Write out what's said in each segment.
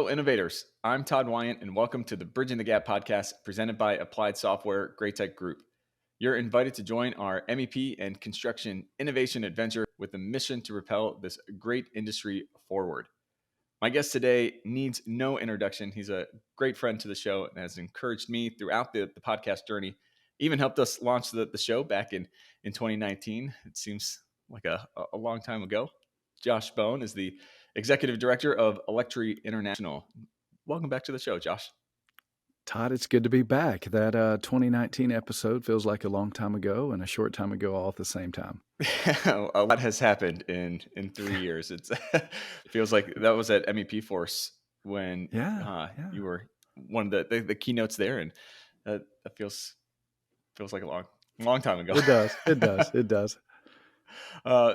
Fellow innovators, I'm Todd Wyant, and welcome to the Bridging the Gap podcast presented by Applied Software Great Tech Group. You're invited to join our MEP and construction innovation adventure with a mission to propel this great industry forward. My guest today needs no introduction. He's a great friend to the show and has encouraged me throughout the podcast journey, even helped us launch the show back in 2019. It seems like a long time ago. Josh Bone is the Executive Director of Electri International. Welcome back to the show, Josh. Todd, it's good to be back. That 2019 episode feels like a long time ago and a short time ago all at the same time. A lot has happened in 3 years. It feels like that was at MEP Force when you were one of the keynotes there, and that feels like a long time ago. It does.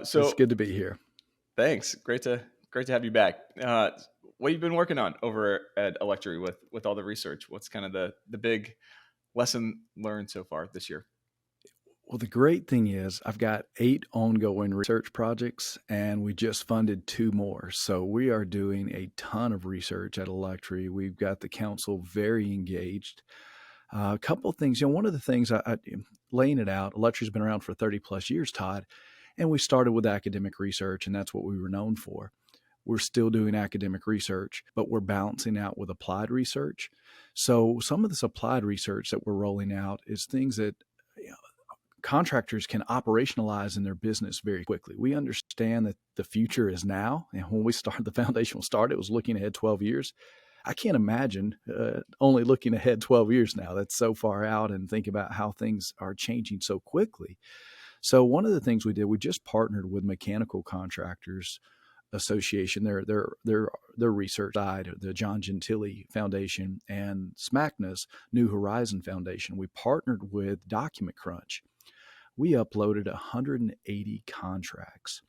So it's good to be here. Thanks. Great to have you back. What have you been working on over at Electri with all the research? What's kind of the big lesson learned so far this year? Well, the great thing is I've got 8 ongoing research projects, and we just funded 2 more. So we are doing a ton of research at Electri. We've got the council very engaged. A couple of things, one of the things I laying it out, Electri's been around for 30 plus years, Todd, and we started with academic research, and that's what we were known for. We're still doing academic research, but we're balancing out with applied research. So some of this applied research that we're rolling out is things that contractors can operationalize in their business very quickly. We understand that the future is now. And when we started, the foundation will start, it was looking ahead 12 years. I can't imagine only looking ahead 12 years now. That's so far out, and think about how things are changing so quickly. So one of the things we did, we just partnered with Mechanical Contractors Association, their research side, the John Gentili Foundation, and SMACNA's New Horizon Foundation. We partnered with Document Crunch. We uploaded 180 contracts.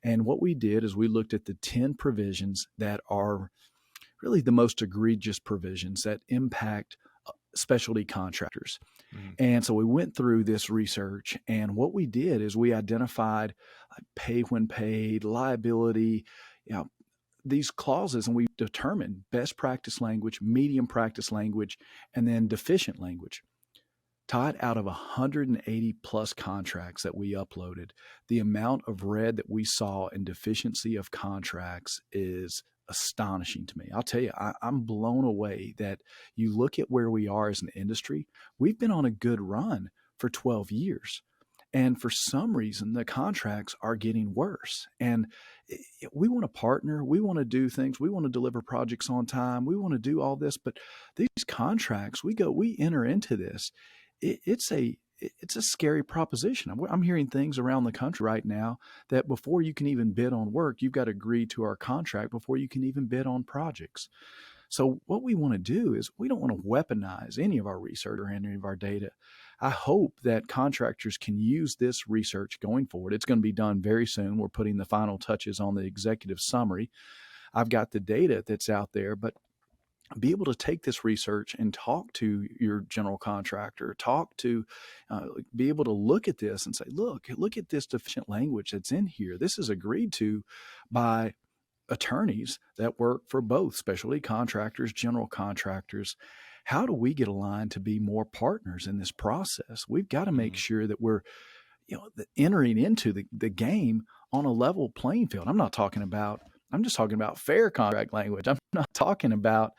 And what we did is we looked at the 10 provisions that are really the most egregious provisions that impact specialty contractors. Mm-hmm. And so we went through this research, and what we did is we identified pay when paid, liability, these clauses, and we determined best practice language, medium practice language, and then deficient language. Todd, out of 180 plus contracts that we uploaded, the amount of red that we saw in deficiency of contracts is astonishing to me. I'll tell you, I'm blown away that you look at where we are as an industry. We've been on a good run for 12 years. And for some reason, the contracts are getting worse. And we want to partner. We want to do things. We want to deliver projects on time. We want to do all this. But these contracts, we enter into this. It's a scary proposition. I'm hearing things around the country right now that before you can even bid on work, you've got to agree to our contract before you can even bid on projects. So what we want to do is we don't want to weaponize any of our research or any of our data. I hope that contractors can use this research going forward. It's going to be done very soon. We're putting the final touches on the executive summary. I've got the data that's out there, but be able to take this research and talk to your general contractor, be able to look at this and say, look at this deficient language that's in here. This is agreed to by attorneys that work for both specialty contractors, general contractors. How do we get aligned to be more partners in this process? We've got to make sure that we're entering into the game on a level playing field. I'm just talking about fair contract language. I'm not talking about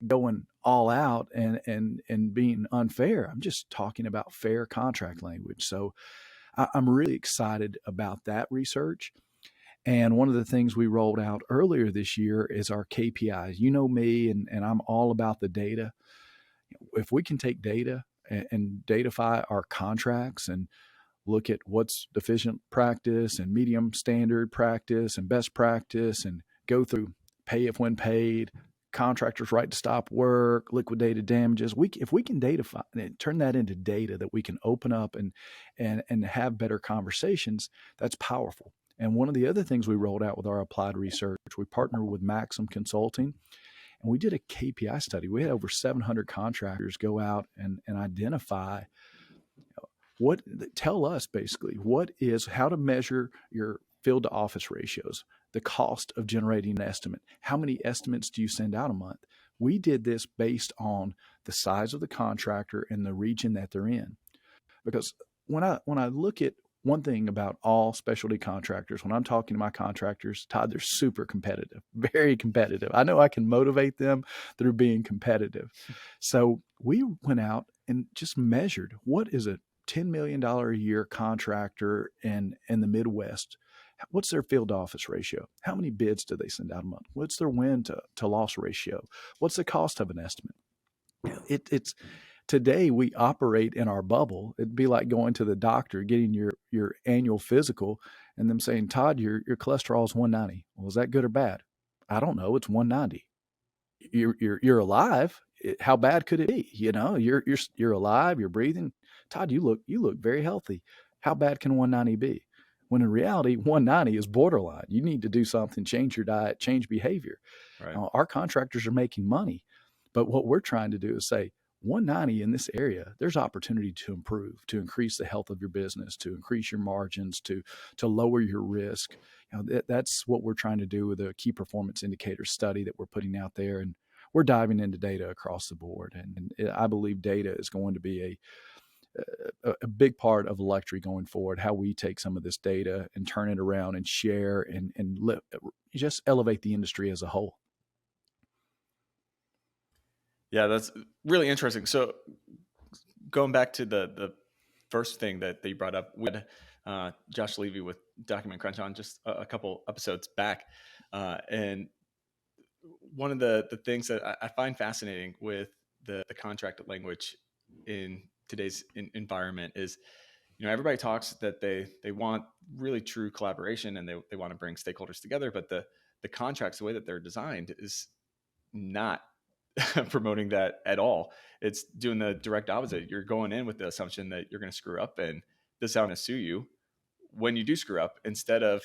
going all out and being unfair. I'm just talking about fair contract language. So I'm really excited about that research. And one of the things we rolled out earlier this year is our KPIs. You know me, and I'm all about the data. If we can take data and datify our contracts and look at what's deficient practice and medium standard practice and best practice, and go through pay if when paid, contractors' right to stop work, liquidated damages. If we can datify and turn that into data that we can open up and have better conversations, that's powerful. And one of the other things we rolled out with our applied research, we partnered with Maxim Consulting, and we did a KPI study. We had over 700 contractors go out and identify tell us basically how to measure your field to office ratios. the cost of generating an estimate. How many estimates do you send out a month? We did this based on the size of the contractor and the region that they're in. Because when I look at one thing about all specialty contractors, when I'm talking to my contractors, Todd, they're super competitive, very competitive. I know I can motivate them through being competitive. So we went out and just measured what is a $10 million a year contractor in the Midwest. What's their field office ratio? How many bids do they send out a month? What's their win to loss ratio? What's the cost of an estimate? It's today we operate in our bubble. It'd be like going to the doctor, getting your annual physical, and them saying, Todd, your cholesterol is 190. Well, is that good or bad? I don't know. It's 190. You're alive. How bad could it be? You're alive. You're breathing. Todd, you look very healthy. How bad can 190 be? When in reality, 190 is borderline. You need to do something, change your diet, change behavior. Right. Our contractors are making money, but what we're trying to do is say, 190 in this area, there's opportunity to improve, to increase the health of your business, to increase your margins, to lower your risk. That's what we're trying to do with a key performance indicator study that we're putting out there, and we're diving into data across the board. And I believe data is going to be a big part of Electri going forward. How we take some of this data and turn it around and share and just elevate the industry as a whole. Yeah, that's really interesting. So going back to the first thing that you brought up, we had Josh Levy with Document Crunch on just a couple episodes back. And one of the things that I find fascinating with the contract language in today's environment is, everybody talks that they want really true collaboration and they want to bring stakeholders together, but the contracts, the way that they're designed, is not promoting that at all. It's doing the direct opposite. You're going in with the assumption that you're going to screw up and this is how I'm going to sue you when you do screw up, instead of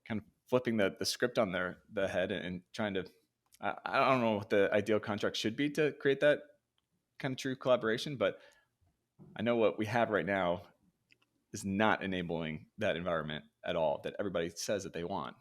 kind of flipping the script on the head and trying to, I don't know what the ideal contract should be to create that kind of true collaboration, but I know what we have right now is not enabling that environment at all that everybody says that they want.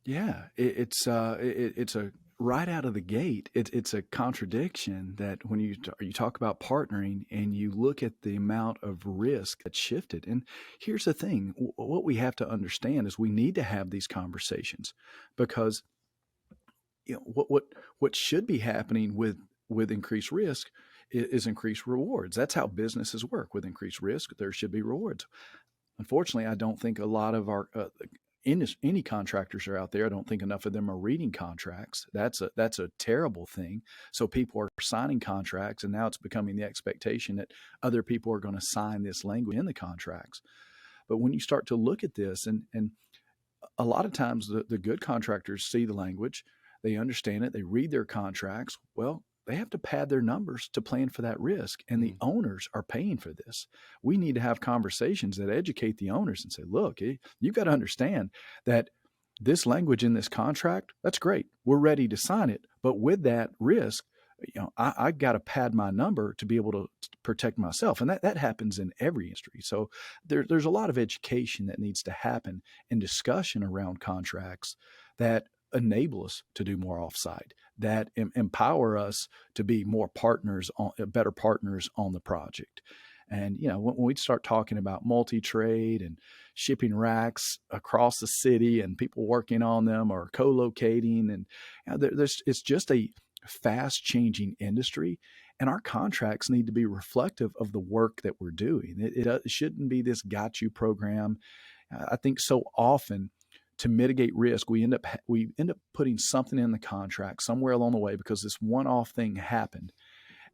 Yeah, it's a right out of the gate. It's a contradiction that when you talk about partnering and you look at the amount of risk that's shifted. And here's the thing: what we have to understand is we need to have these conversations, because what should be happening with increased risk is increased rewards. That's how businesses work. With increased risk, there should be rewards. Unfortunately, I don't think a lot of our any contractors are out there. I don't think enough of them are reading contracts. That's a terrible thing. So people are signing contracts, and now it's becoming the expectation that other people are going to sign this language in the contracts. But when you start to look at this, and a lot of times the good contractors see the language, they understand it, they read their contracts. Well, they have to pad their numbers to plan for that risk, and the owners are paying for this. We need to have conversations that educate the owners and say, look, you've got to understand that this language in this contract, that's great. We're ready to sign it. But with that risk, I got to pad my number to be able to protect myself. And that happens in every industry. So there's a lot of education that needs to happen and discussion around contracts that enable us to do more offsite, that empower us to be more partners, better partners on the project. And, when we start talking about multi-trade and shipping racks across the city and people working on them or co-locating, and it's just a fast changing industry. And our contracts need to be reflective of the work that we're doing. It shouldn't be this got you program. I think so often, to mitigate risk, we end up putting something in the contract somewhere along the way because this one-off thing happened.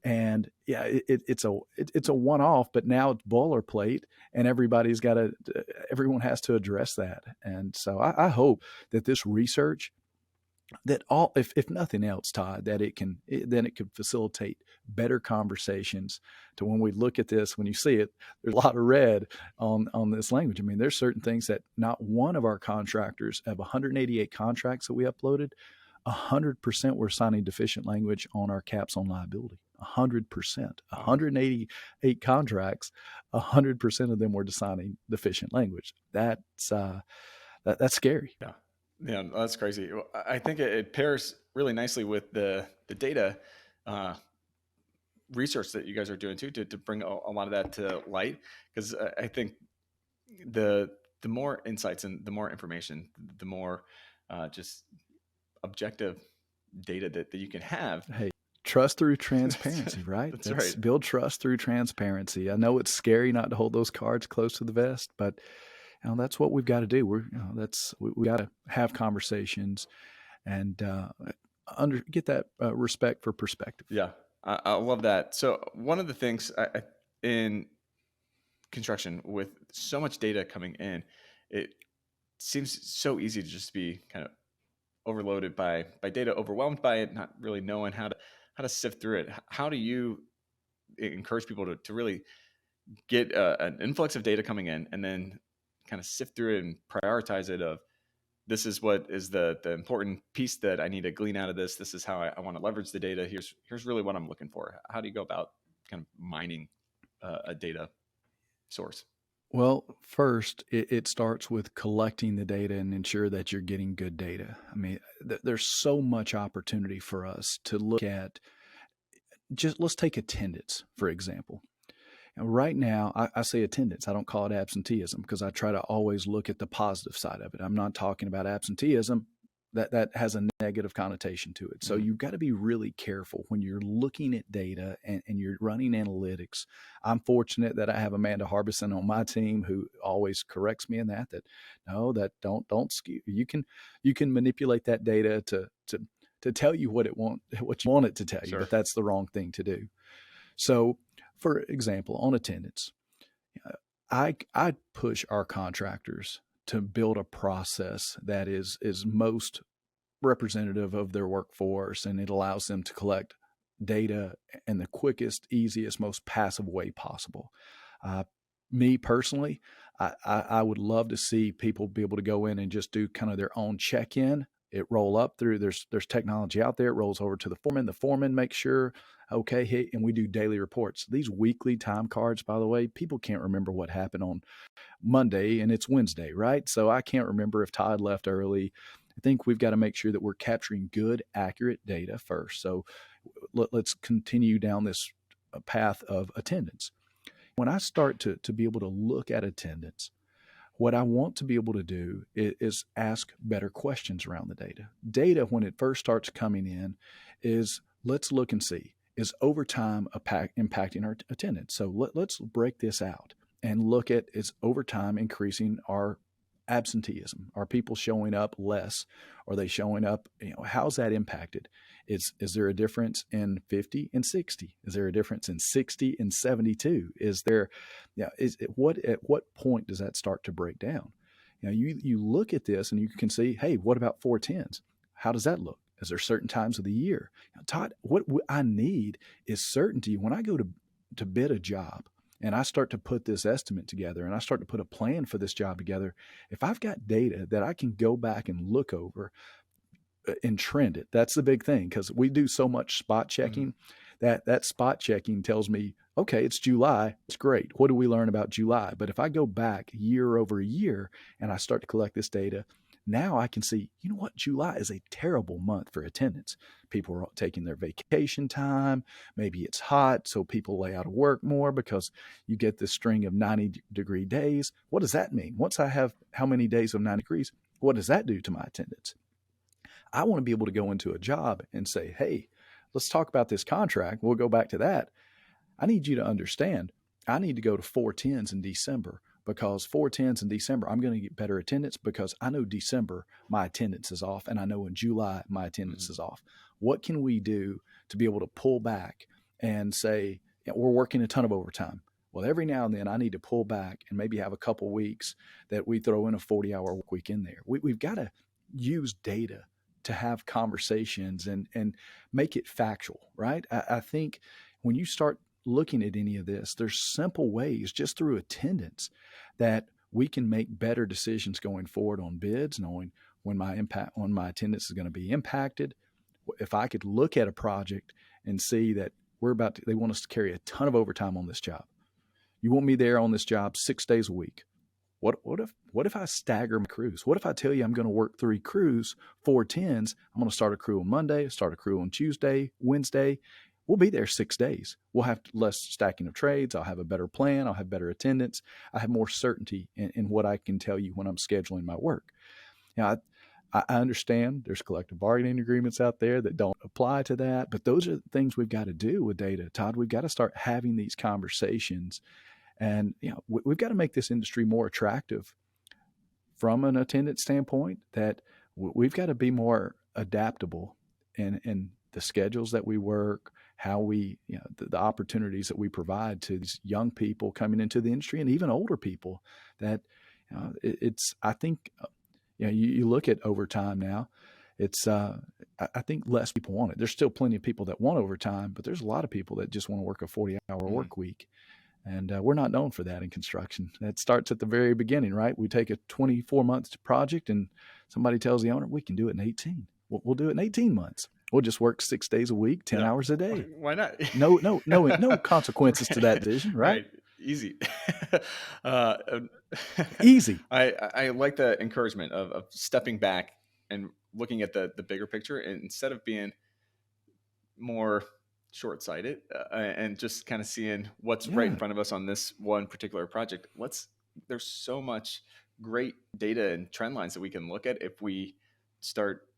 And yeah, it's a one-off, but now it's boilerplate, and everyone has to address that. And so I hope that this research, that if nothing else, Todd, that then it could facilitate better conversations to when we look at this, when you see it, there's a lot of red on this language. I mean, there's certain things that not one of our contractors, of 188 contracts that we uploaded, 100% were signing deficient language on our caps on liability. 100%, 188 contracts, 100% of them were signing deficient language. That's scary. Yeah. Yeah, that's crazy. I think it pairs really nicely with the data uh, research that you guys are doing too, to bring a lot of that to light. Because I think the more insights and the more information, the more just objective data that you can have. Hey, trust through transparency, right? That's That's right. build trust through transparency. I know it's scary not to hold those cards close to the vest, but that's what we've got to do. We got to have conversations and get that respect for perspective. Yeah, I love that. So one of the things in construction, with so much data coming in, it seems so easy to just be kind of overloaded by data, overwhelmed by it, not really knowing how to sift through it. How do you encourage people to really get an influx of data coming in, and then kind of sift through it and prioritize it of, this is what is the important piece that I need to glean out of this. This is how I want to leverage the data. Here's really what I'm looking for. How do you go about kind of mining a data source? Well, first, it starts with collecting the data and ensure that you're getting good data. I mean, there's so much opportunity for us to look at. Just let's take attendance, for example. And right now, I say attendance. I don't call it absenteeism because I try to always look at the positive side of it. I'm not talking about absenteeism. That has a negative connotation to it. So you've got to be really careful when you're looking at data and you're running analytics. I'm fortunate that I have Amanda Harbison on my team who always corrects me in that no, that don't skew. You can manipulate that data to tell you what you want it to tell you, but that's the wrong thing to do. So, for example, on attendance, I push our contractors to build a process that is most representative of their workforce, and it allows them to collect data in the quickest, easiest, most passive way possible. Me personally, I would love to see people be able to go in and just do kind of their own check-in. It roll up through, there's technology out there. It rolls over to the foreman. The foreman makes sure, okay, hey, and we do daily reports. These weekly time cards, by the way, people can't remember what happened on Monday and it's Wednesday, right? So I can't remember if Todd left early. I think we've got to make sure that we're capturing good, accurate data first. So let's continue down this path of attendance. When I start to be able to look at attendance, what I want to be able to do is ask better questions around the data. Data, when it first starts coming in, is let's look and see, is overtime impacting our attendance? So let's break this out and look at, is overtime increasing our absenteeism? Are people showing up less? Are they showing up? How's that impacted? Is there a difference in 50 and 60? Is there a difference in 60 and 72? Is there, at what point does that start to break down? You look at this and you can see, hey, what about 410s? How does that look? Is there certain times of the year? Todd, what I need is certainty. When I go to bid a job and I start to put this estimate together and I start to put a plan for this job together, if I've got data that I can go back and look over and trend it, that's the big thing, because we do so much spot checking. That spot checking tells me, okay, it's July. It's great. What do we learn about July? But if I go back year over year and I start to collect this data, now I can see, you know what, July is a terrible month for attendance. People are taking their vacation time. Maybe it's hot, so people lay out of work more because you get this string of 90-degree days. What does that mean? Once I have how many days of 90 degrees, what does that do to my attendance? I want to be able to go into a job and say, hey, let's talk about this contract. We'll go back to that. I need you to understand, I need to go to 410s in December, because 410s in December, I'm going to get better attendance because I know December, my attendance is off. And I know in July, my attendance is off. What can we do to be able to pull back and say, we're working a ton of overtime? Well, every now and then I need to pull back and maybe have a couple weeks that we throw in a 40-hour work week in there. We've got to use data to have conversations and make it factual, right? I think when you start looking at any of this, there's simple ways just through attendance that we can make better decisions going forward on bids, knowing when my attendance is going to be impacted. If I could look at a project and see that they want us to carry a ton of overtime on this job. You want me there on this job 6 days a week. What if I stagger my crews? What if I tell you I'm going to work 3 crews, 4 tens? I'm going to start a crew on Monday, start a crew on Tuesday, Wednesday. We'll be there 6 days. We'll have less stacking of trades. I'll have a better plan. I'll have better attendance. I have more certainty in what I can tell you when I'm scheduling my work. Now, I understand there's collective bargaining agreements out there that don't apply to that, but those are the things we've got to do with data. Todd, we've got to start having these conversations, and we've got to make this industry more attractive from an attendance standpoint. That we've got to be more adaptable in the schedules that we work, how we, the opportunities that we provide to these young people coming into the industry and even older people. That it's, I think. You look at overtime now, it's, I think less people want it. There's still plenty of people that want overtime, but there's a lot of people that just want to work a 40-hour work week. And we're not known for that in construction. That starts at the very beginning, right? We take a 24-month project and somebody tells the owner, we can do it in 18. We'll do it in 18 months. We'll just work 6 days a week, 10 hours a day. Why not? No consequences to that decision, right? Easy. Easy. I like the encouragement of stepping back and looking at the bigger picture, and instead of being more short-sighted and just kind of seeing what's right in front of us on this one particular project. There's so much great data and trend lines that we can look at if we start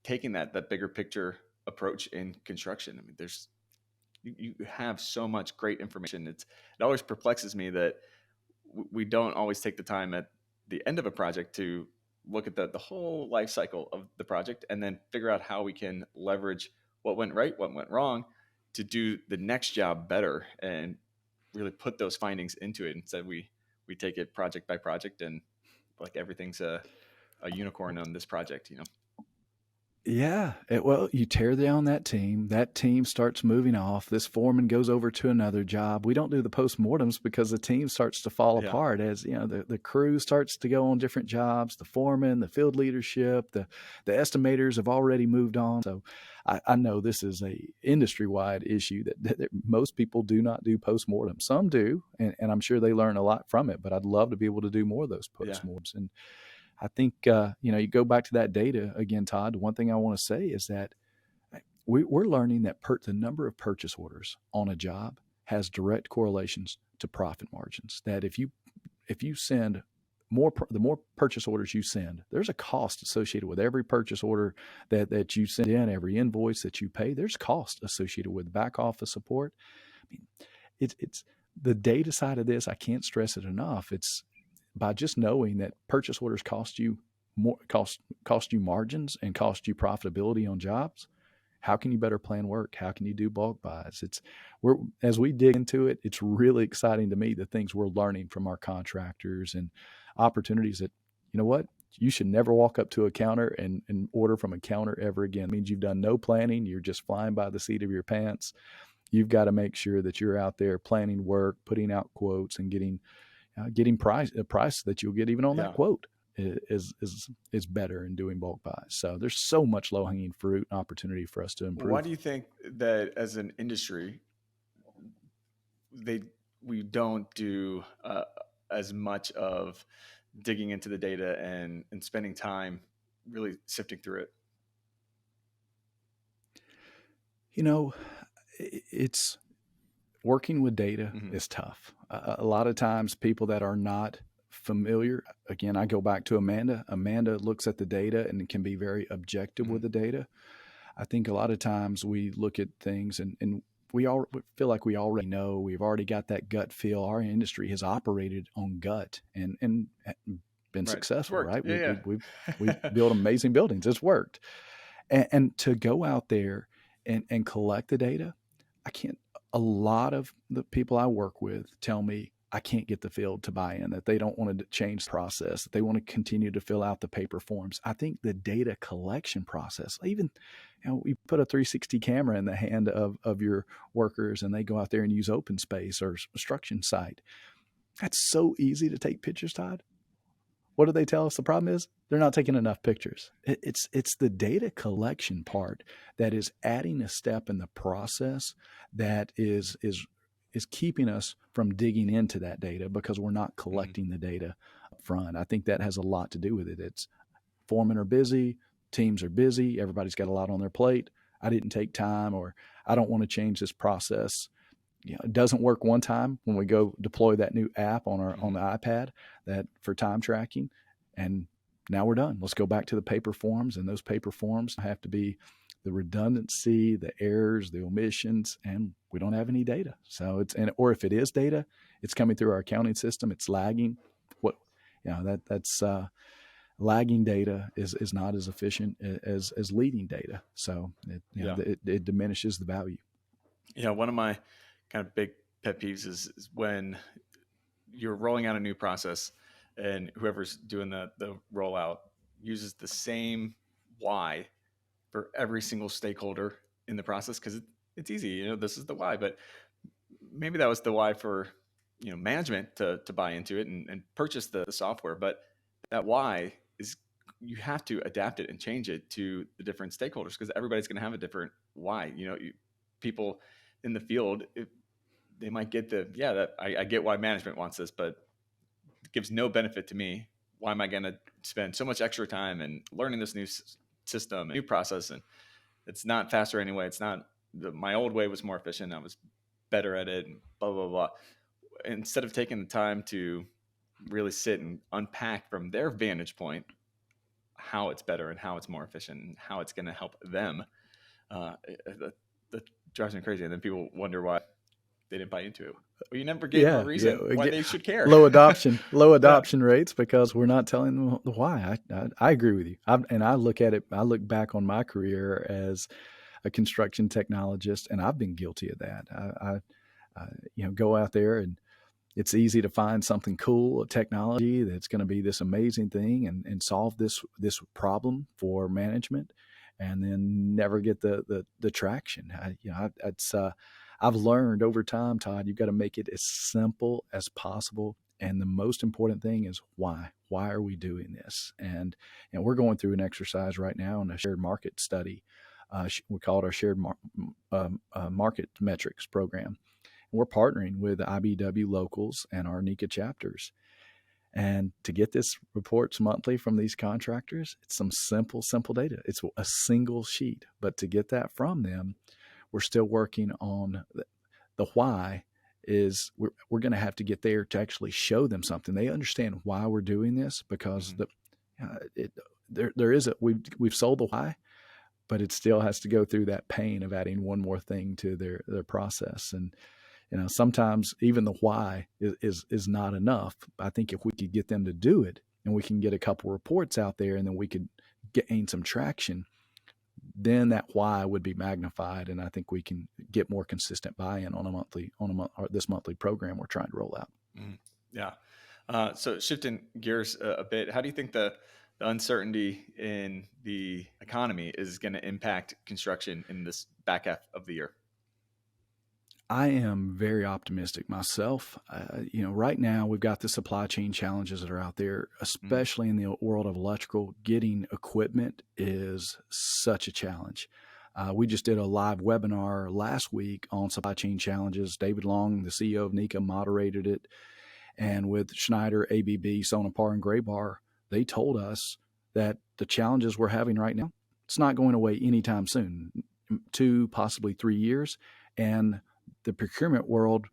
taking that bigger picture approach in construction. I mean, you have so much great information. It always perplexes me that we don't always take the time at the end of a project to look at the whole life cycle of the project and then figure out how we can leverage what went right, what went wrong to do the next job better and really put those findings into it. Instead, we take it project by project and like everything's a unicorn on this project, Yeah. Well, you tear down that team starts moving off. This foreman goes over to another job. We don't do the postmortems because the team starts to fall apart as, the crew starts to go on different jobs. The foreman, the field leadership, the estimators have already moved on. So I know this is a industry-wide issue that most people do not do postmortems. Some do, and I'm sure they learn a lot from it, but I'd love to be able to do more of those postmortems. And I think, you go back to that data again, Todd. One thing I want to say is that we're learning that the number of purchase orders on a job has direct correlations to profit margins. That if you send the more purchase orders you send, there's a cost associated with every purchase order that you send in, every invoice that you pay. There's cost associated with back office support. I mean, it's the data side of this. I can't stress it enough. It's by just knowing that purchase orders cost you more, cost you margins and cost you profitability on jobs. How can you better plan work? How can you do bulk buys? As we dig into it, it's really exciting to me, the things we're learning from our contractors and opportunities that, you should never walk up to a counter and order from a counter ever again. It means you've done no planning. You're just flying by the seat of your pants. You've got to make sure that you're out there planning work, putting out quotes, and getting a price that you'll get even on that quote is better in doing bulk buys. So there's so much low hanging fruit and opportunity for us to improve. Why do you think that as an industry, we don't do as much of digging into the data and spending time really sifting through it? It's working with data is tough. A lot of times people that are not familiar, again, I go back to Amanda. Amanda looks at the data and can be very objective with the data. I think a lot of times we look at things and we all feel like we already know. We've already got that gut feel. Our industry has operated on gut and been successful, right? We've built amazing buildings. It's worked. And to go out there and collect the data, a lot of the people I work with tell me I can't get the field to buy in, that they don't want to change the process, that they want to continue to fill out the paper forms. I think the data collection process, even, we put a 360 camera in the hand of your workers and they go out there and use open space or construction site. That's so easy to take pictures, Todd. What do they tell us the problem is? They're not taking enough pictures. It's the data collection part that is adding a step in the process that is is keeping us from digging into that data because we're not collecting the data up front. I think that has a lot to do with it. It's foremen are busy, teams are busy, everybody's got a lot on their plate. I didn't take time, or I don't want to change this process. It doesn't work one time when we go deploy that new app on the iPad that for time tracking, and now we're done. Let's go back to the paper forms, and those paper forms have to be the redundancy, the errors, the omissions, and we don't have any data. So or if it is data, it's coming through our accounting system, it's lagging. That's lagging data is not as efficient as leading data. So it diminishes the value. Yeah, one of my kind of big pet peeves is when you're rolling out a new process and whoever's doing the rollout uses the same why for every single stakeholder in the process, because it's easy, this is the why, but maybe that was the why for management to buy into it and purchase the software, but that why is you have to adapt it and change it to the different stakeholders, because everybody's going to have a different why. People in the field, they might get I get why management wants this, but it gives no benefit to me. Why am I going to spend so much extra time and learning this new system and new process? And it's not faster anyway. It's not my old way was more efficient. I was better at it, and blah, blah, blah. Instead of taking the time to really sit and unpack from their vantage point how it's better and how it's more efficient and how it's going to help them, that drives me crazy. And then people wonder why they didn't buy into it. Well, you never gave them a reason why they should care. Low adoption rates because we're not telling them the why. I agree with you. I look at it. I look back on my career as a construction technologist, and I've been guilty of that. I go out there, and it's easy to find something cool, a technology that's going to be this amazing thing and solve this problem for management, and then never get the traction. I've learned over time, Todd, you've got to make it as simple as possible. And the most important thing is why. Why are we doing this? And we're going through an exercise right now in a shared market study. We call it our shared market metrics program. And we're partnering with IBW locals and our NECA chapters. And to get this reports monthly from these contractors, it's some simple data. It's a single sheet. But to get that from them, we're still working on the why. Is we're going to have to get there to actually show them something. They understand why we're doing this, because we've sold the why, but it still has to go through that pain of adding one more thing to their process. And sometimes even the why is not enough. I think if we could get them to do it, and we can get a couple reports out there, and then we could gain some traction, then that why would be magnified, and I think we can get more consistent buy-in on this monthly program we're trying to roll out. Yeah. So shifting gears a bit, how do you think the uncertainty in the economy is going to impact construction in this back half of the year? I am very optimistic myself. Right now we've got the supply chain challenges that are out there, especially in the world of electrical. Getting equipment is such a challenge. We just did a live webinar last week on supply chain challenges. David Long, the CEO of NECA, moderated it. And with Schneider, ABB, Sonepar, and Graybar, they told us that the challenges we're having right now, it's not going away anytime soon, 2, possibly 3 years. And the procurement world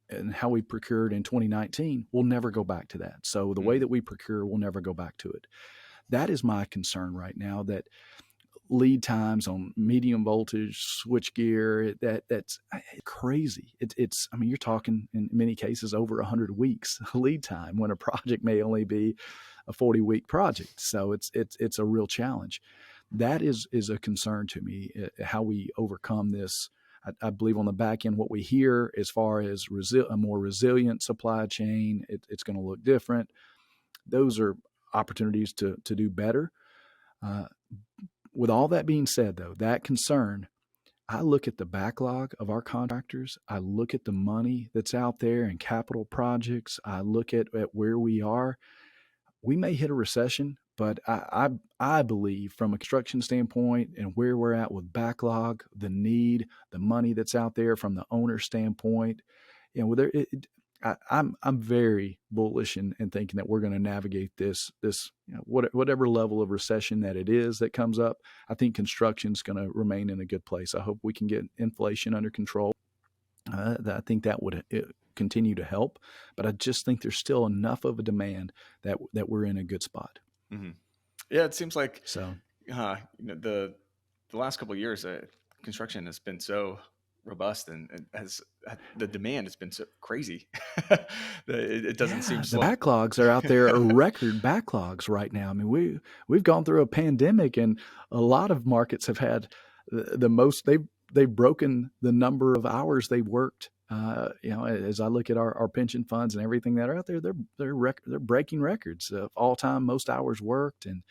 and how we procured in 2019 will never go back to that. So the way that we procure will never go back to it. That is my concern right now, that lead times on medium voltage switchgear, that's crazy. You're talking in many cases over 100 weeks lead time when a project may only be a 40-week project. So it's a real challenge. That is a concern to me, how we overcome this. I believe on the back end, what we hear as far as a more resilient supply chain, it's going to look different. Those are opportunities to do better. With all that being said, though, that concern, I look at the backlog of our contractors. I look at the money that's out there in capital projects. I look at where we are. We may hit a recession, but I believe from a construction standpoint and where we're at with backlog, the need, the money that's out there from the owner standpoint, I'm very bullish in thinking that we're going to navigate this whatever level of recession that it is that comes up. I think construction's going to remain in a good place. I hope we can get inflation under control. I think that would continue to help, but I just think there's still enough of a demand that we're in a good spot. Mm-hmm. Yeah, it seems like So the last couple of years, construction has been so robust and has the demand has been so crazy. It doesn't seem the slow. backlogs are out there, are record backlogs right now. I mean, we've gone through a pandemic, and a lot of markets have had the most. They've broken the number of hours they worked. As I look at our pension funds and everything that are out there, they're breaking records of all time most hours worked, and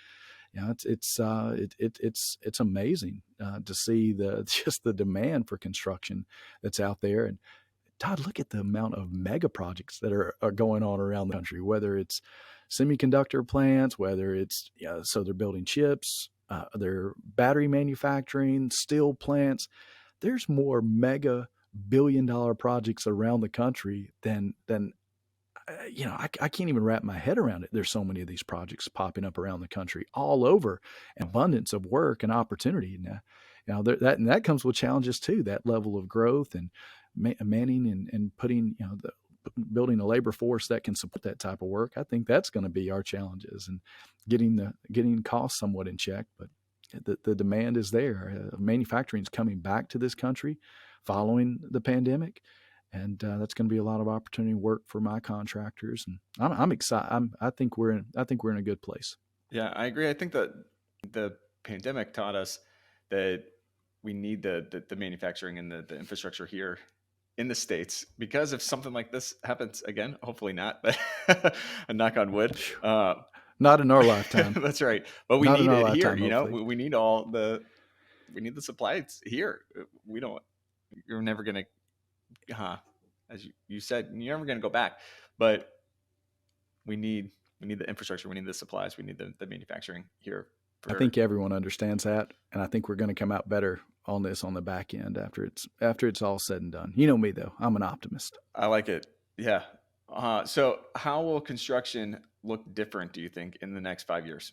it's amazing to see just the demand for construction that's out there. And Todd, look at the amount of mega projects that are going on around the country, whether it's semiconductor plants, whether it's, so they're building chips, they're battery manufacturing, steel plants. There's more mega billion-dollar projects around the country than I can't even wrap my head around it. There's so many of these projects popping up around the country, all over, an abundance of work and opportunity. Now that comes with challenges too. That level of growth and manning and putting, building a labor force that can support that type of work. I think that's going to be our challenges, and getting costs somewhat in check. But the demand is there. Manufacturing is coming back to this country following the pandemic. And that's going to be a lot of opportunity work for my contractors, and I'm excited. I think we're in a good place. Yeah, I agree. I think that the pandemic taught us that we need the manufacturing and the infrastructure here in the States, because if something like this happens again, hopefully not, but a knock on wood. Not in our lifetime. That's right. But we Not need in our it here. lifetime, We need we need the supplies here. You're never going to, as you said, you're never going to go back, but we need the infrastructure. We need the supplies. We need the manufacturing here. I think everyone understands that, and I think we're going to come out better on this on the back end after it's all said and done. You know me though, I'm an optimist. I like it. Yeah. So how will construction look different, do you think, in the next 5 years?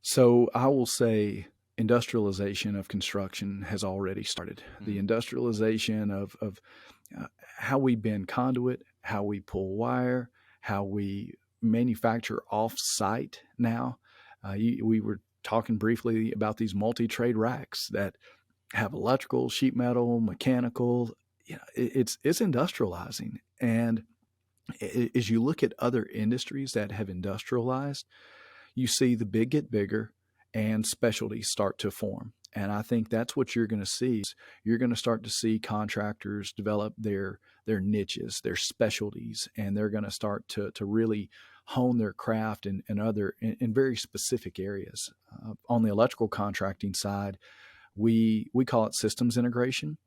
So I will say industrialization of construction has already started. Mm-hmm. The industrialization of how we bend conduit, how we pull wire, how we manufacture off-site now. We were talking briefly about these multi-trade racks that have electrical, sheet metal, mechanical. It's industrializing. And as you look at other industries that have industrialized, you see the big get bigger and specialties start to form. And I think that's what you're going to see. You're going to start to see contractors develop their niches, their specialties, and they're going to start to really hone their craft in very specific areas. On the electrical contracting side, we call it systems integration,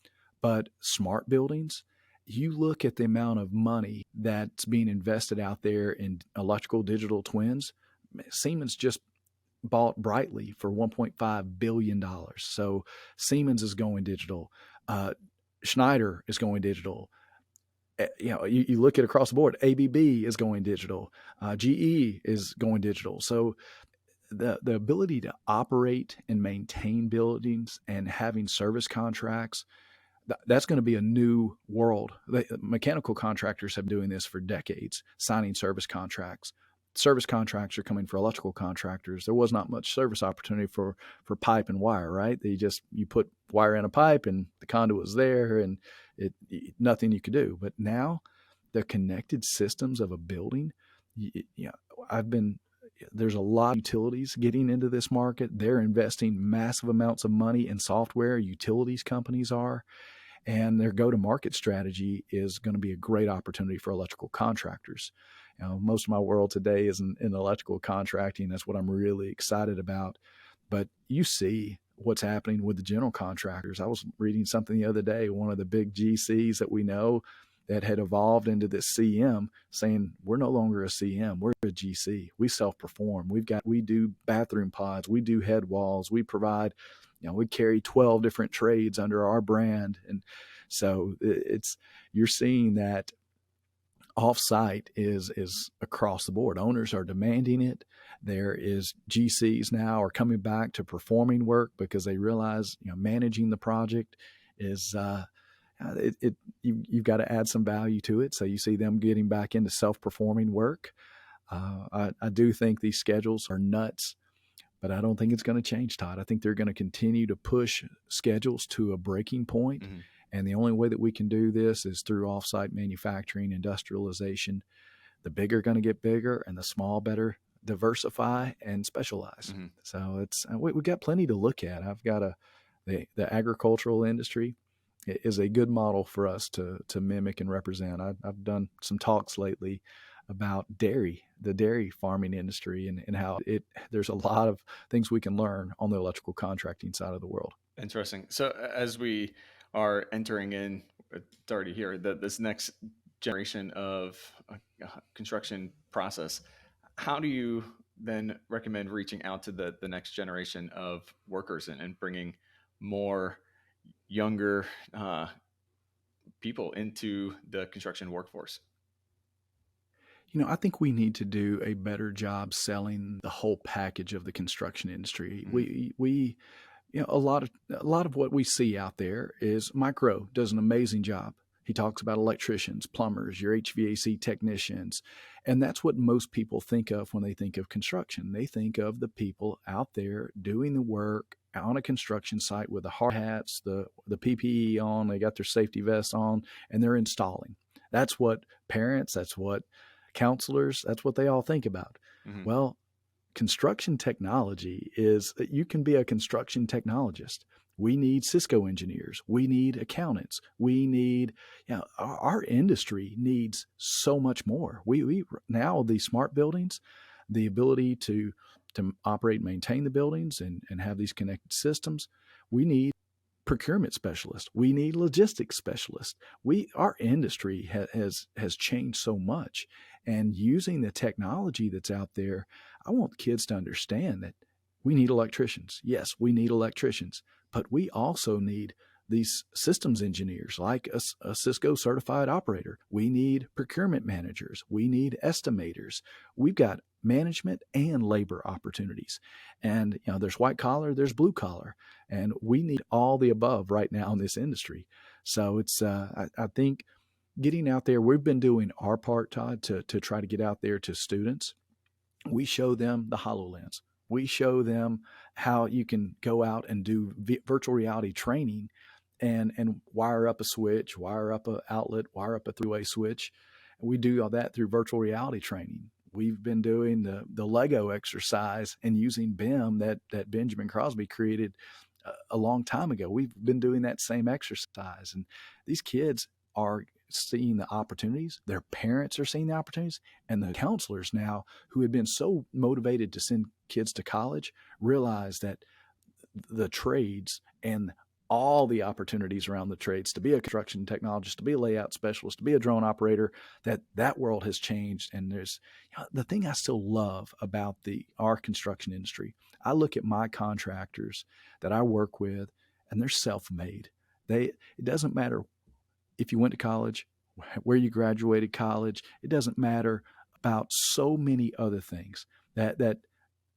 but smart buildings. You look at the amount of money that's being invested out there in electrical digital twins. Siemens just bought Brightly for $1.5 billion. So Siemens is going digital. Schneider is going digital. You look at across the board, ABB is going digital. GE is going digital. So the ability to operate and maintain buildings and having service contracts, that's going to be a new world. Mechanical contractors have been doing this for decades, signing service contracts. Service contracts are coming for electrical contractors. There was not much service opportunity for pipe and wire, right? You put wire in a pipe and the conduit was there, and nothing you could do. But now the connected systems of a building, there's a lot of utilities getting into this market. They're investing massive amounts of money in software. Utilities companies are. And their go-to-market strategy is going to be a great opportunity for electrical contractors. Most of my world today is in electrical contracting. That's what I'm really excited about. But you see what's happening with the general contractors. I was reading something the other day, one of the big GCs that we know that had evolved into this CM, saying we're no longer a CM, we're a GC. We self-perform. We do bathroom pods, we do head walls, we provide, we carry 12 different trades under our brand. And So you're seeing that off-site is across the board. Owners are demanding it. There is GCs now are coming back to performing work because they realize managing the project is you've got to add some value to it. So you see them getting back into self-performing work. I do think these schedules are nuts, but I don't think it's going to change, Todd. I think they're going to continue to push schedules to a breaking point. Mm-hmm. And the only way that we can do this is through offsite manufacturing, industrialization. The big are going to get bigger, and the small better diversify and specialize. Mm-hmm. So we've got plenty to look at. I've got the agricultural industry is a good model for us to mimic and represent. I've done some talks lately about the dairy farming industry, and how there's a lot of things we can learn on the electrical contracting side of the world. Interesting. So as we are entering in, it's already here, this next generation of construction process, how do you then recommend reaching out to the next generation of workers and bringing more younger people into the construction workforce? I think we need to do a better job selling the whole package of the construction industry. Mm-hmm. We a lot of what we see out there is Mike Rowe does an amazing job. He talks about electricians, plumbers, your HVAC technicians, and that's what most people think of when they think of construction. They think of the people out there doing the work on a construction site with the hard hats, the PPE on, they got their safety vests on, and they're installing. That's what parents, that's what counselors, that's what they all think about. Mm-hmm. Well, construction technology is, you can be a construction technologist. We need Cisco engineers. We need accountants. We need, our industry needs so much more. We now, these smart buildings, the ability to operate and maintain the buildings and have these connected systems, we need procurement specialists. We need logistics specialists. Our industry has changed so much, and using the technology that's out there, I want kids to understand that we need electricians. Yes, we need electricians, but we also need these systems engineers like a Cisco certified operator. We need procurement managers. We need estimators. We've got management and labor opportunities. And there's white collar, there's blue collar, and we need all the above right now in this industry. So it's I think getting out there, we've been doing our part, Todd, to try to get out there to students. We show them the HoloLens. We show them how you can go out and do virtual reality training and wire up a switch, wire up an outlet, wire up a three-way switch. And we do all that through virtual reality training. We've been doing the Lego exercise and using BIM that Benjamin Crosby created a long time ago. We've been doing that same exercise. And these kids are seeing the opportunities. Their parents are seeing the opportunities. And the counselors now, who had been so motivated to send kids to college, realize that the trades and all the opportunities around the trades, to be a construction technologist, to be a layout specialist, to be a drone operator, that world has changed. And there's the thing I still love about our construction industry. I look at my contractors that I work with, and they're self-made. It doesn't matter if you went to college, where you graduated college. It doesn't matter about so many other things that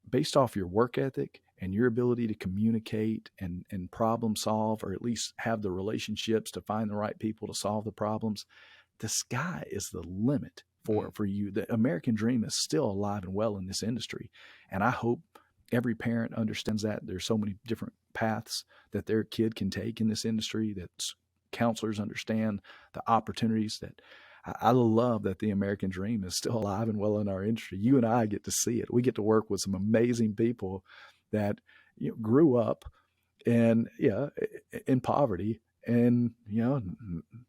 based off your work ethic and your ability to communicate and problem solve, or at least have the relationships to find the right people to solve the problems, the sky is the limit for you. The American dream is still alive and well in this industry. And I hope every parent understands that there's so many different paths that their kid can take in this industry, that counselors understand the opportunities. That I love that the American dream is still alive and well in our industry. You and I get to see it. We get to work with some amazing people that grew up in poverty, and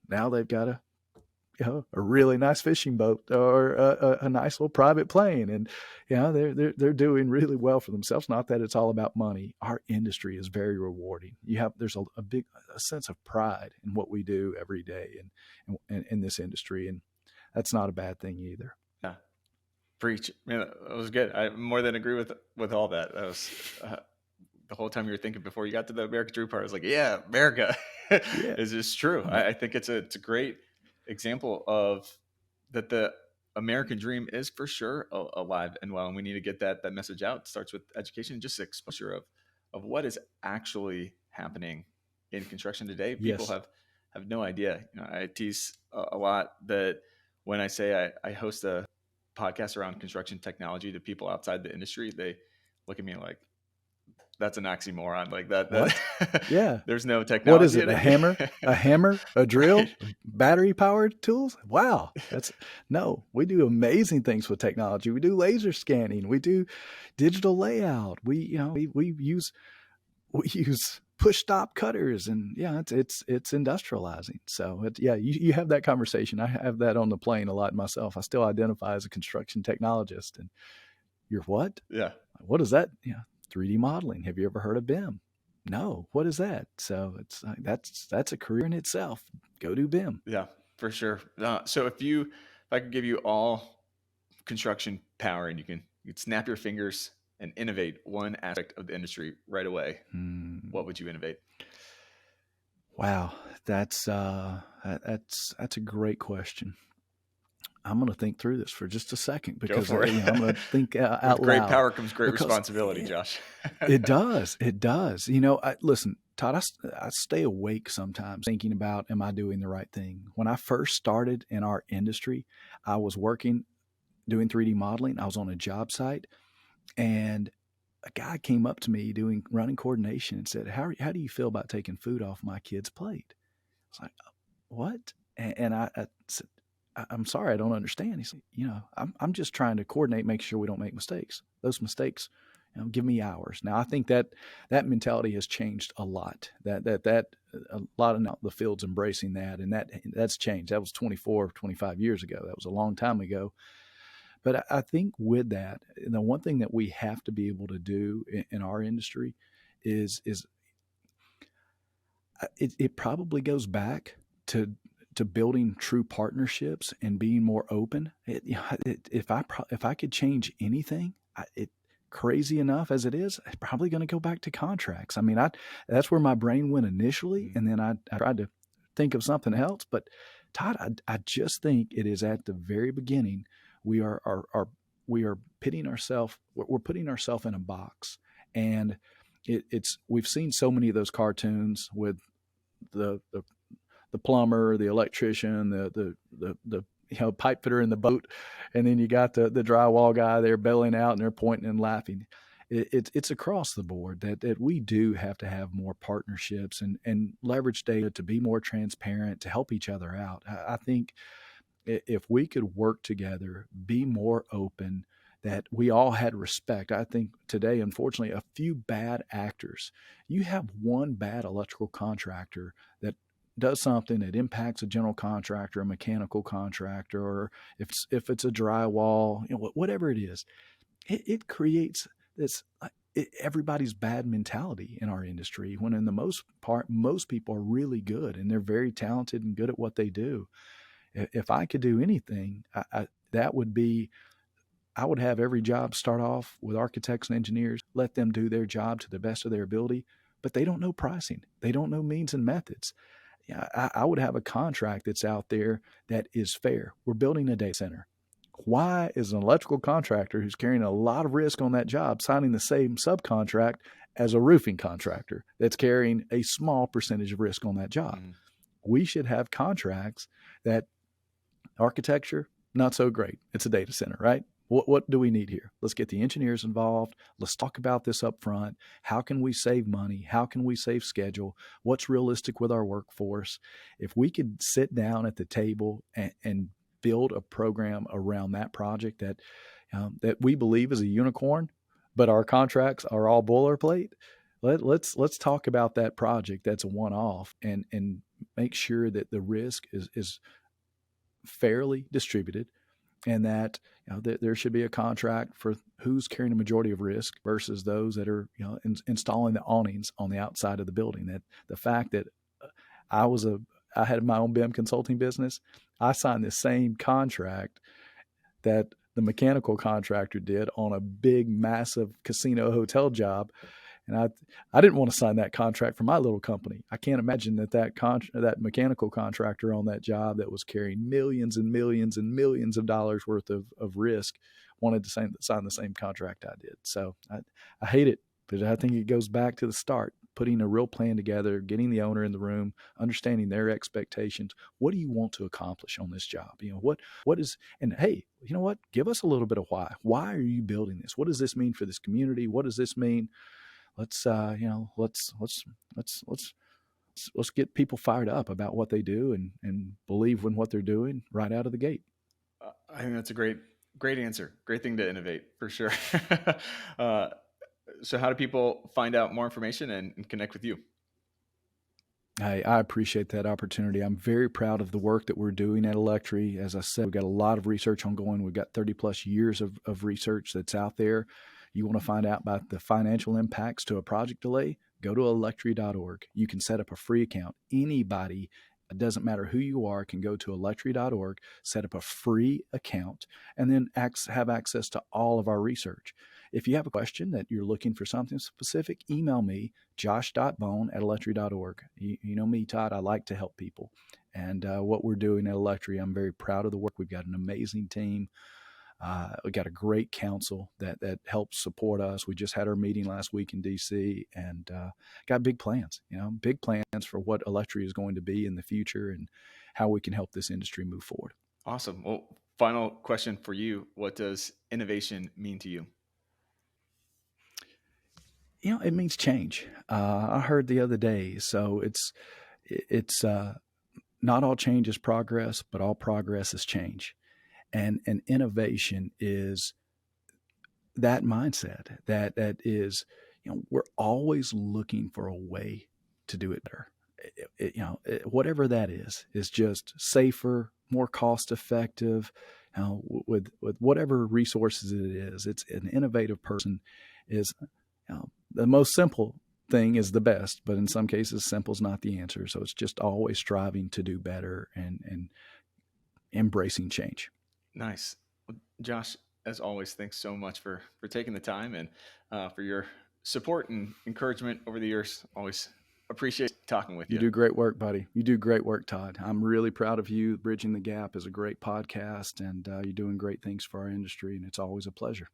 now they've got a really nice fishing boat or a nice little private plane, and they're doing really well for themselves. Not that it's all about money. Our industry is very rewarding. There's a big sense of pride in what we do every day and in this industry, and that's not a bad thing either. Yeah, preach. It was good. I more than agree with all that. That was the whole time you were thinking before you got to the American dream part. I was like, yeah, America. Yeah. is just true. I think it's a great example of that the American dream is for sure alive and well, and we need to get that message out. It starts with education, just exposure of what is actually happening in construction today. People Yes. have no idea. I tease a lot that when I say I host a podcast around construction technology to people outside the industry, they look at me like, that's an oxymoron. Like What? that Yeah. there's no What is technology it? in A it. hammer? A hammer? A drill? Right. Battery powered tools? Wow. No, we do amazing things with technology. We do laser scanning. We do digital layout. We use push stop cutters, and yeah, it's industrializing. So yeah, you have that conversation. I have that on the plane a lot myself. I still identify as a construction technologist. And you're what? Yeah. What is that? 3D modeling. Have you ever heard of BIM? No. What is that? So it's like that's a career in itself. Go do BIM. Yeah, for sure. So if I could give you all construction power and you'd snap your fingers and innovate one aspect of the industry right away, what would you innovate? Wow, that's a great question. I'm going to think through this for just a second, Go because for it. I'm going to think out With great loud, power comes great because responsibility, Josh. it does. It does. Listen, Todd, I stay awake sometimes thinking about, am I doing the right thing? When I first started in our industry, I was working doing 3D modeling. I was on a job site, and a guy came up to me doing running coordination and said, how do you feel about taking food off my kid's plate? I was like, what? And I said, I'm sorry, I don't understand. He said, I'm just trying to coordinate, make sure we don't make mistakes. Those mistakes, give me hours. Now, I think that mentality has changed a lot. That a lot of now the field's embracing that, and that's changed. That was 24, 25 years ago. That was a long time ago. But I think with that, the one thing that we have to be able to do in our industry is it probably goes back to building true partnerships and being more open. If I could change anything, crazy enough as it is, it's probably going to go back to contracts. I mean, that's where my brain went initially, and then I tried to think of something else. But Todd, I just think it is at the very beginning. We are pitting ourselves. We're putting ourselves in a box, and we've seen so many of those cartoons with the plumber, the electrician, the pipe fitter in the boat, and then you got the drywall guy there bailing out, and they're pointing and laughing. It's across the board that we do have to have more partnerships and leverage data to be more transparent, to help each other out. I think if we could work together, be more open, that we all had respect. I think today, unfortunately, a few bad actors. You have one bad electrical contractor that does something that impacts a general contractor, a mechanical contractor, or if it's a drywall, whatever it is, it creates this everybody's bad mentality in our industry. When in the most part, most people are really good and they're very talented and good at what they do. If I could do anything, that would be, I would have every job start off with architects and engineers, let them do their job to the best of their ability, but they don't know pricing. They don't know means and methods. I would have a contract that's out there that is fair. We're building a data center. Why is an electrical contractor who's carrying a lot of risk on that job signing the same subcontract as a roofing contractor that's carrying a small percentage of risk on that job? Mm-hmm. We should have contracts that architecture, not so great. It's a data center, right? What do we need here? Let's get the engineers involved. Let's talk about this up front. How can we save money? How can we save schedule? What's realistic with our workforce? If we could sit down at the table and build a program around that project that we believe is a unicorn, but our contracts are all boilerplate, let's talk about that project that's a one-off and make sure that the risk is fairly distributed, and that there should be a contract for who's carrying a majority of risk versus those that are installing the awnings on the outside of the building. That the fact that I had my own BIM consulting business, I signed the same contract that the mechanical contractor did on a big, massive casino hotel job. And I didn't want to sign that contract for my little company. I can't imagine that mechanical contractor on that job that was carrying millions and millions and millions of dollars worth of risk wanted to sign the same contract I did. So I hate it, but I think it goes back to the start, putting a real plan together, getting the owner in the room, understanding their expectations. What do you want to accomplish on this job? What is, and hey, you know what? Give us a little bit of why. Why are you building this? What does this mean for this community? What does this mean? Let's get people fired up about what they do and believe in what they're doing right out of the gate. I think that's a great answer. Great thing to innovate for sure. So how do people find out more information and connect with you? I appreciate that opportunity. I'm very proud of the work that we're doing at Electri. As I said, we've got a lot of research ongoing. We've got 30 plus years of research that's out there. You want to find out about the financial impacts to a project delay? Go to electri.org. You can set up a free account. Anybody, it doesn't matter who you are, can go to electri.org, set up a free account, and then have access to all of our research. If you have a question that you're looking for something specific, email me, josh.bone@electri.org. You know me, Todd, I like to help people. And what we're doing at Electri, I'm very proud of the work. We've got an amazing team. We got a great council that helps support us. We just had our meeting last week in DC and got big plans, big plans for what Electri is going to be in the future and how we can help this industry move forward. Awesome. Well, final question for you. What does innovation mean to you? It means change. I heard the other day, so it's not all change is progress, but all progress is change. And innovation is that mindset that is, we're always looking for a way to do it better. Whatever that is just safer, more cost effective, with whatever resources it is. It's an innovative person is, the most simple thing is the best, but in some cases, simple is not the answer. So it's just always striving to do better and embracing change. Nice. Well, Josh, as always, thanks so much for taking the time and for your support and encouragement over the years. Always appreciate talking with you. You do great work, buddy. You do great work, Todd. I'm really proud of you. Bridging the Gap is a great podcast, and you're doing great things for our industry, and it's always a pleasure.